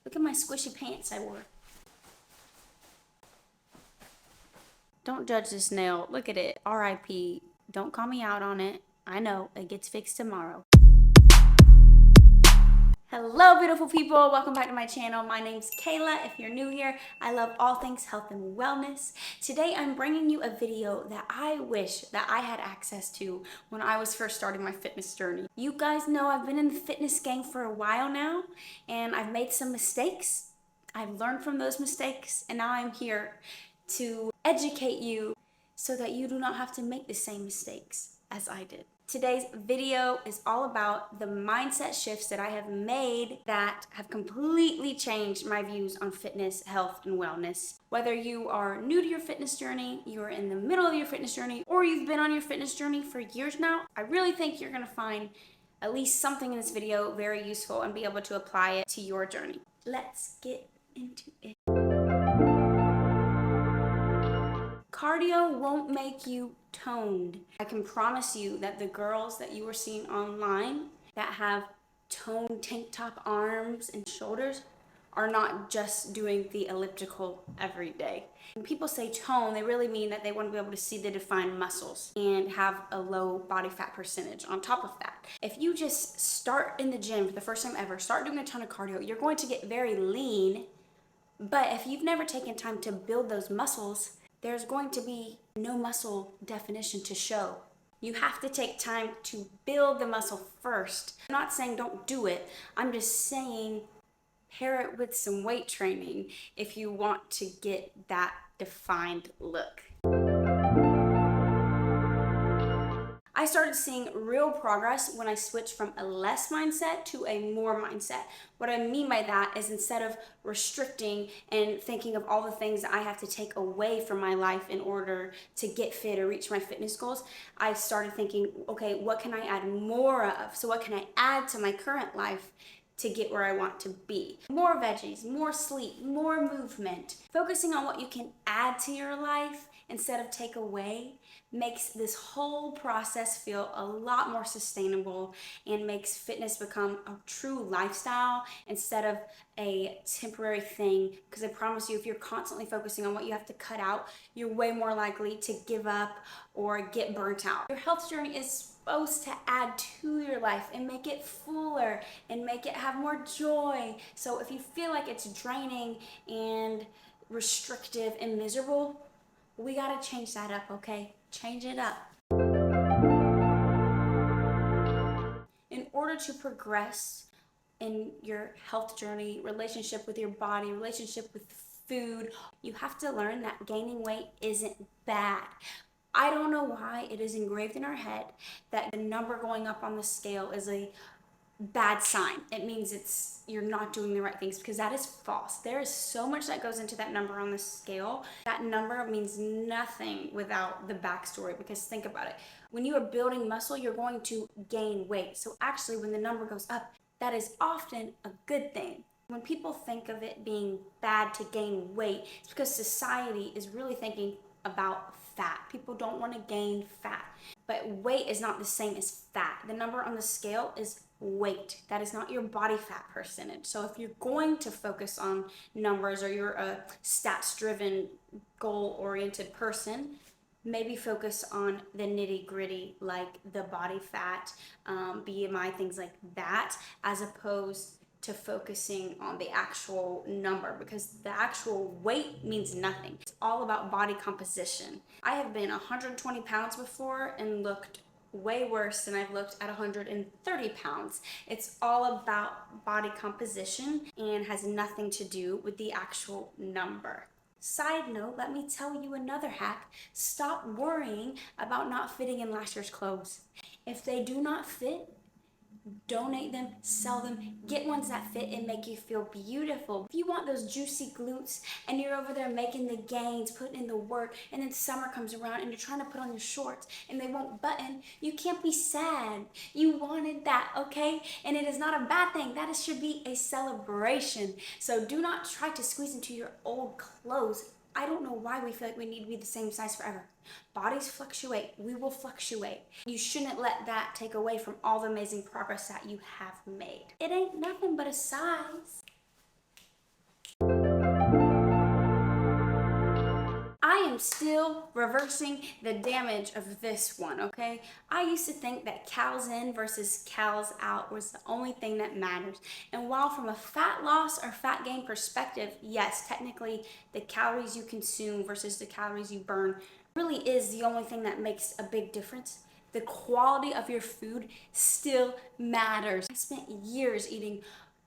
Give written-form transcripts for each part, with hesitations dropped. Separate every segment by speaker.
Speaker 1: Look at my squishy pants I wore. Don't judge this nail. Look at it. R.I.P. Don't call me out on it. I know, it gets fixed tomorrow. Hello beautiful people, welcome back to my channel. My name's Kayla. If you're new here, I love all things health and wellness. Today I'm bringing you a video that I wish that I had access to when I was first starting my fitness journey. You guys know I've been in the fitness game for a while now, and I've made some mistakes. I've learned from those mistakes, and now I'm here to educate you so that you do not have to make the same mistakes as I did. Today's video is all about the mindset shifts that I have made that have completely changed my views on fitness, health, and wellness. Whether you are new to your fitness journey, you're in the middle of your fitness journey, or you've been on your fitness journey for years now, I really think you're gonna find at least something in this video very useful and be able to apply it to your journey. Let's get into it. Cardio won't make you toned. I can promise you that the girls that you are seeing online that have toned tank top arms and shoulders are not just doing the elliptical every day. When people say tone, they really mean that they want to be able to see the defined muscles and have a low body fat percentage on top of that. If you just start in the gym for the first time ever, start doing a ton of cardio, you're going to get very lean. But if you've never taken time to build those muscles, there's going to be no muscle definition to show. You have to take time to build the muscle first. I'm not saying don't do it. I'm just saying pair it with some weight training if you want to get that defined look. I started seeing real progress when I switched from a less mindset to a more mindset. What I mean by that is instead of restricting and thinking of all the things that I have to take away from my life in order to get fit or reach my fitness goals, I started thinking, okay, what can I add more of? So what can I add to my current life to get where I want to be? More veggies, more sleep, more movement. Focusing on what you can add to your life instead of take away makes this whole process feel a lot more sustainable and makes fitness become a true lifestyle instead of a temporary thing. Because I promise you, if you're constantly focusing on what you have to cut out, you're way more likely to give up or get burnt out. Your health journey is supposed to add to your life and make it fuller and make it have more joy. So if you feel like it's draining and restrictive and miserable, we gotta change that up, okay? Change it up. In order to progress in your health journey, relationship with your body, relationship with food, you have to learn that gaining weight isn't bad. I don't know why it is engraved in our head that the number going up on the scale is a bad sign. It means you're not doing the right things, because that is false. There is so much that goes into that number on the scale. That number means nothing without the backstory, because think about it. When you are building muscle, you're going to gain weight. So actually when the number goes up, that is often a good thing. When people think of it being bad to gain weight, it's because society is really thinking about fat. People don't want to gain fat. But weight is not the same as fat. The number on the scale is weight. That is not your body fat percentage. So if you're going to focus on numbers, or you're a stats driven, goal oriented person, maybe focus on the nitty gritty, like the body fat, BMI, things like that, as opposed to focusing on the actual number, because the actual weight means nothing. It's all about body composition. I have been 120 pounds before and looked way worse than I've looked at 130 pounds. It's all about body composition and has nothing to do with the actual number. Side note, let me tell you another hack. Stop worrying about not fitting in last year's clothes. If they do not fit, donate them, sell them, get ones that fit and make you feel beautiful. If you want those juicy glutes and you're over there making the gains, putting in the work, and then summer comes around and you're trying to put on your shorts and they won't button, you can't be sad. You wanted that, okay? And it is not a bad thing. That should be a celebration. So do not try to squeeze into your old clothes. I don't know why we feel like we need to be the same size forever. Bodies fluctuate. We will fluctuate. You shouldn't let that take away from all the amazing progress that you have made. It ain't nothing but a size. am still reversing the damage of this one, okay? I used to think that calories in versus calories out was the only thing that matters. And while from a fat loss or fat gain perspective, yes, technically the calories you consume versus the calories you burn really is the only thing that makes a big difference. The quality of your food still matters. I spent years eating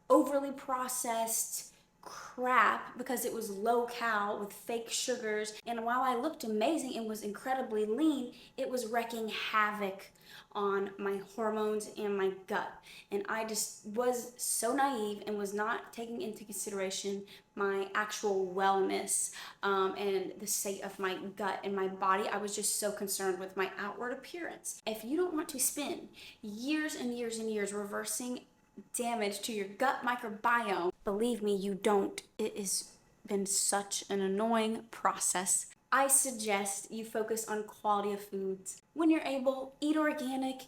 Speaker 1: overly processed crap because it was low cal with fake sugars, and while I looked amazing and was incredibly lean, it was wreaking havoc on my hormones and my gut. And I just was so naive and was not taking into consideration my actual wellness and the state of my gut and my body. I was just so concerned with my outward appearance. If you don't want to spend years and years and years reversing damage to your gut microbiome, believe me, you don't. It has been such an annoying process. I suggest you focus on quality of foods. When you're able, eat organic,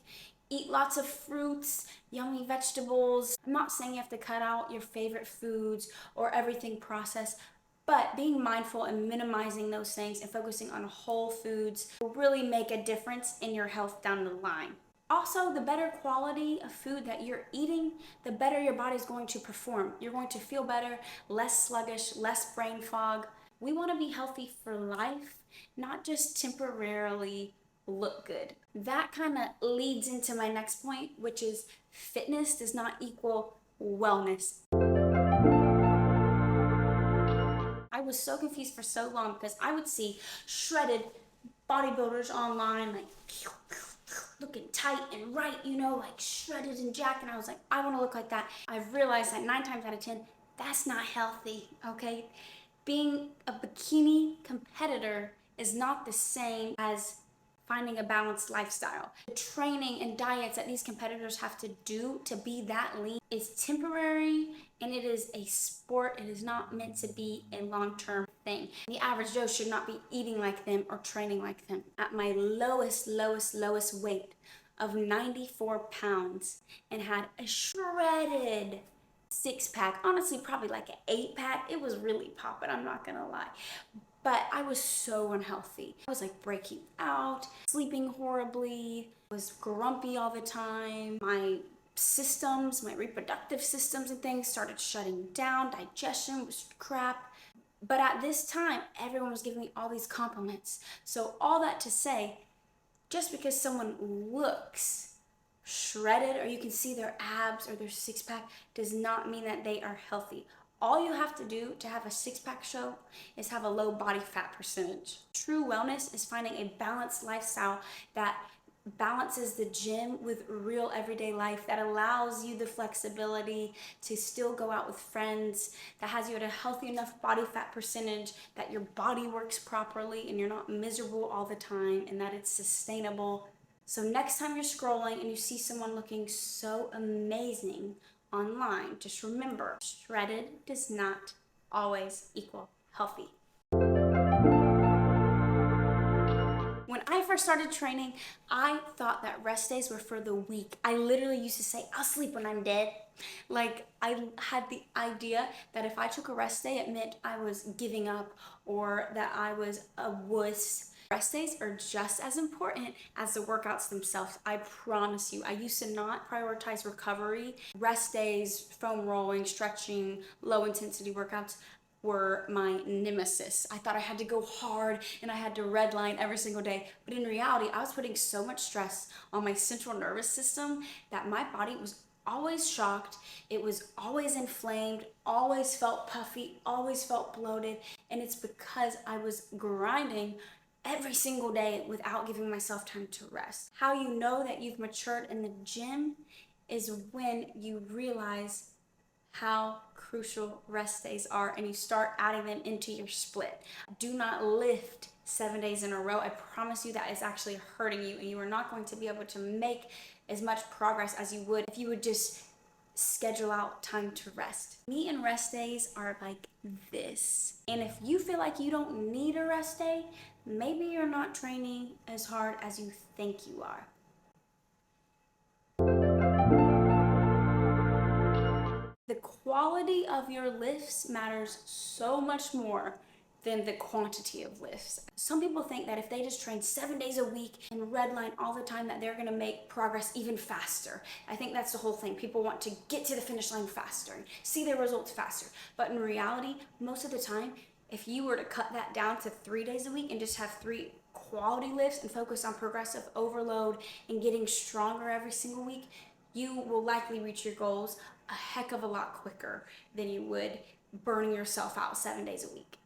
Speaker 1: eat lots of fruits, yummy vegetables. I'm not saying you have to cut out your favorite foods or everything processed, but being mindful and minimizing those things and focusing on whole foods will really make a difference in your health down the line. Also, the better quality of food that you're eating, the better your body's going to perform. You're going to feel better, less sluggish, less brain fog. We want to be healthy for life, not just temporarily look good. That kind of leads into my next point, which is fitness does not equal wellness. I was so confused for so long because I would see shredded bodybuilders online, like looking tight and right, you know, like shredded and jacked, and I was like, I want to look like that. I've realized that 9 times out of 10, that's not healthy, okay? Being a bikini competitor is not the same as finding a balanced lifestyle. The training and diets that these competitors have to do to be that lean is temporary, and it is a sport. It is not meant to be a long-term thing. The average Joe should not be eating like them or training like them. At my lowest weight of 94 pounds and had a shredded 6-pack, honestly probably like an 8-pack. It was really popping, I'm not gonna lie. But I was so unhealthy. I was like breaking out, sleeping horribly, was grumpy all the time. My systems, my reproductive systems and things started shutting down. Digestion was crap. But at this time, everyone was giving me all these compliments. So all that to say, just because someone looks shredded or you can see their abs or their 6-pack does not mean that they are healthy. All you have to do to have a 6-pack show is have a low body fat percentage. True wellness is finding a balanced lifestyle that balances the gym with real everyday life, that allows you the flexibility to still go out with friends, that has you at a healthy enough body fat percentage that your body works properly and you're not miserable all the time, and that it's sustainable. So next time you're scrolling and you see someone looking so amazing online, just remember, shredded does not always equal healthy. When I first started training, I thought that rest days were for the weak. I literally used to say, I'll sleep when I'm dead. Like, I had the idea that if I took a rest day, it meant I was giving up or that I was a wuss. Rest days are just as important as the workouts themselves. I promise you. I used to not prioritize recovery. Rest days, foam rolling, stretching, low intensity workouts were my nemesis. I thought I had to go hard and I had to redline every single day. But in reality, I was putting so much stress on my central nervous system that my body was always shocked. It was always inflamed, always felt puffy, always felt bloated. And it's because I was grinding every single day without giving myself time to rest. How you know that you've matured in the gym is when you realize how crucial rest days are and you start adding them into your split. Do not lift 7 days in a row. I promise you that is actually hurting you, and you are not going to be able to make as much progress as you would if you would just schedule out time to rest. Me and rest days are like this. And if you feel like you don't need a rest day, maybe you're not training as hard as you think you are. The quality of your lifts matters so much more than the quantity of lifts. Some people think that if they just train 7 days a week and redline all the time that they're gonna make progress even faster. I think that's the whole thing. People want to get to the finish line faster and see their results faster. But in reality, most of the time, if you were to cut that down to 3 days a week and just have 3 quality lifts and focus on progressive overload and getting stronger every single week, you will likely reach your goals a heck of a lot quicker than you would burning yourself out 7 days a week.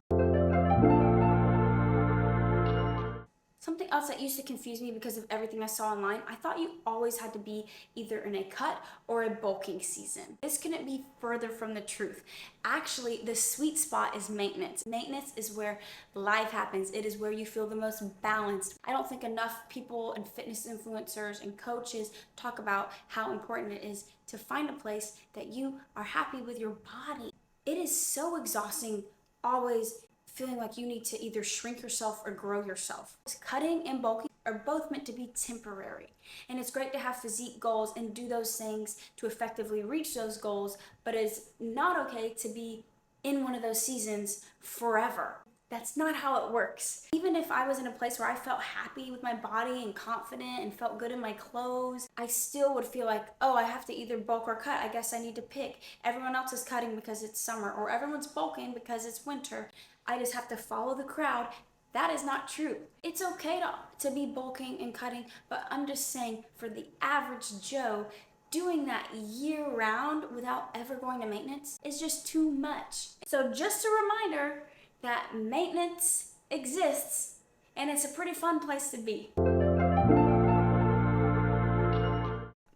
Speaker 1: Something else that used to confuse me because of everything I saw online, I thought you always had to be either in a cut or a bulking season. This couldn't be further from the truth. Actually, the sweet spot is maintenance. Maintenance is where life happens. It is where you feel the most balanced. I don't think enough people and fitness influencers and coaches talk about how important it is to find a place that you are happy with your body. It is so exhausting always feeling like you need to either shrink yourself or grow yourself. Cutting and bulking are both meant to be temporary. And it's great to have physique goals and do those things to effectively reach those goals, but it's not okay to be in one of those seasons forever. That's not how it works. Even if I was in a place where I felt happy with my body and confident and felt good in my clothes, I still would feel like, oh, I have to either bulk or cut. I guess I need to pick. Everyone else is cutting because it's summer, or everyone's bulking because it's winter. I just have to follow the crowd. That is not true. It's okay to be bulking and cutting, but I'm just saying for the average Joe, doing that year round without ever going to maintenance is just too much. So just a reminder that maintenance exists and it's a pretty fun place to be.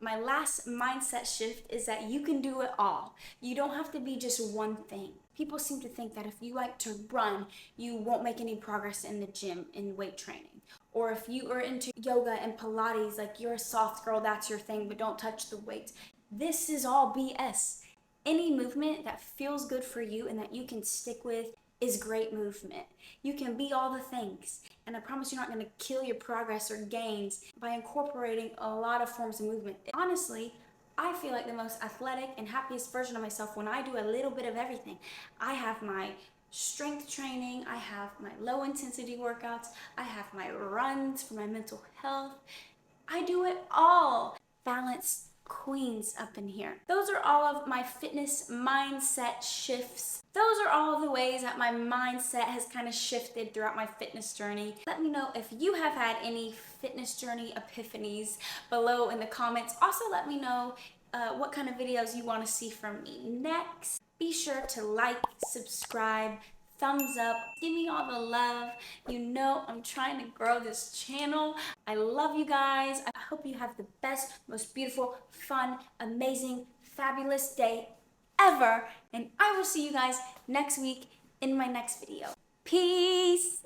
Speaker 1: My last mindset shift is that you can do it all. You don't have to be just one thing. People seem to think that if you like to run, you won't make any progress in the gym in weight training. Or if you are into yoga and Pilates, like you're a soft girl, that's your thing, but don't touch the weights. This is all BS. Any movement that feels good for you and that you can stick with is great movement. You can be all the things. And I promise you're not going to kill your progress or gains by incorporating a lot of forms of movement. Honestly, I feel like the most athletic and happiest version of myself when I do a little bit of everything. I have my strength training, I have my low intensity workouts, I have my runs for my mental health. I do it all. Balanced queens up in here. Those are all of my fitness mindset shifts. Those are all of the ways that my mindset has kind of shifted throughout my fitness journey. Let me know if you have had any fitness journey epiphanies below in the comments. Also, let me know what kind of videos you want to see from me next. Be sure to like, subscribe, thumbs up, give me all the love. You know I'm trying to grow this channel. I love you guys. I hope you have the best, most beautiful, fun, amazing, fabulous day ever. And I will see you guys next week in my next video. Peace.